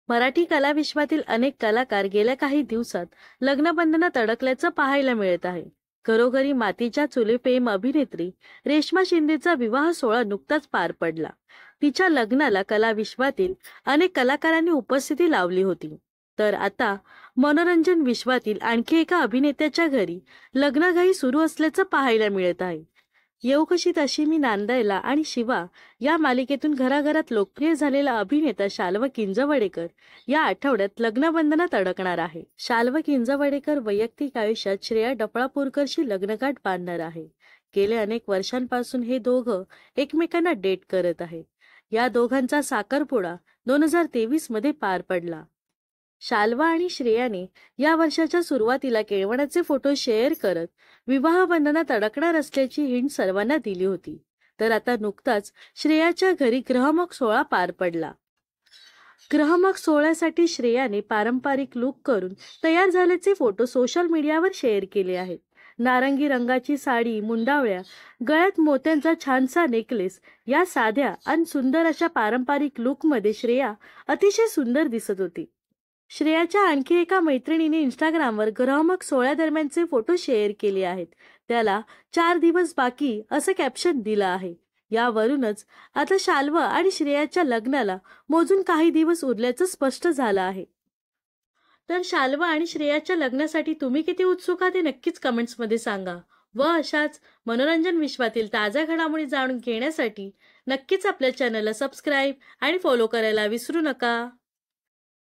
मराठी कला विश्वातील अनेक कलाकार गेल्या काही दिवसात लग्नबंधनात अडकल्याचं पाहायला मिळत आहे. घरोघरी मातीच्या चुली फेम अभिनेत्री रेश्मा शिंदेचा विवाह सोहळा नुकताच पार पडला. तिच्या लग्नाला कला विश्वातील अनेक कलाकारांनी उपस्थिती लावली होती. तर आता मनोरंजन विश्वातील आणखी एका अभिनेत्याच्या घरी लग्नघाई सुरू असल्याचं पाहायला मिळत आहे. येऊ कशी तशी मी नांदायला आणि शिवा या मालिकेतून घराघरात लोकप्रिय झालेला अभिनेता शाल्व किंजवडेकर या आठवड्यात लग्नबंधनात अडकणार आहे. शाल्व किंजवडेकर वैयक्तिक आयुष्यात श्रेया डफळापूरकरशी लग्नगाठ बांधणार आहे. गेले अनेक वर्षांपासून हे दोघं एकमेकांना डेट करत आहेत. या दोघांचा साखरपुडा 2023 मध्ये पार पडला. शाल्वा आणि श्रेयाने या वर्षाच्या सुरुवातीला केळवणाचे फोटो शेअर करत विवाह बंधनात अडकणार असल्याची हिंट सर्वांना दिली होती. तर आता नुकताच श्रेयाच्या घरी ग्रहमोख सोहळा पार पडला. ग्रहमोख सोहळ्यासाठी श्रेयाने पारंपरिक लुक करून तयार झाल्याचे फोटो सोशल मीडियावर शेअर केले आहेत. नारंगी रंगाची साडी, मुंडावळ्या, गळ्यात मोत्यांचा छानसा नेकलेस या साध्या आणि सुंदर अशा पारंपरिक लुकमध्ये श्रेया अतिशय सुंदर दिसत होती. श्रेयाच्या आणखी एका मैत्रिणीने इंस्टाग्रामवर ग्रहमोख सोहळ्यादरम्यानचे फोटो शेअर केले आहेत. त्याला 4 दिवस बाकी असं कॅप्शन दिलं आहे. यावरूनच आता शाल्व आणि श्रेयाच्या लग्नाला मोजून काही दिवस उरल्याचं स्पष्ट झालं आहे. तर शाल्व आणि श्रेयाच्या लग्नासाठी तुम्ही किती उत्सुक आहात ते नक्कीच कमेंट्समध्ये सांगा. व अशाच मनोरंजन विश्वातील ताज्या घडामोडी जाणून घेण्यासाठी नक्कीच आपल्या चॅनलला सबस्क्राईब आणि फॉलो करायला विसरू नका.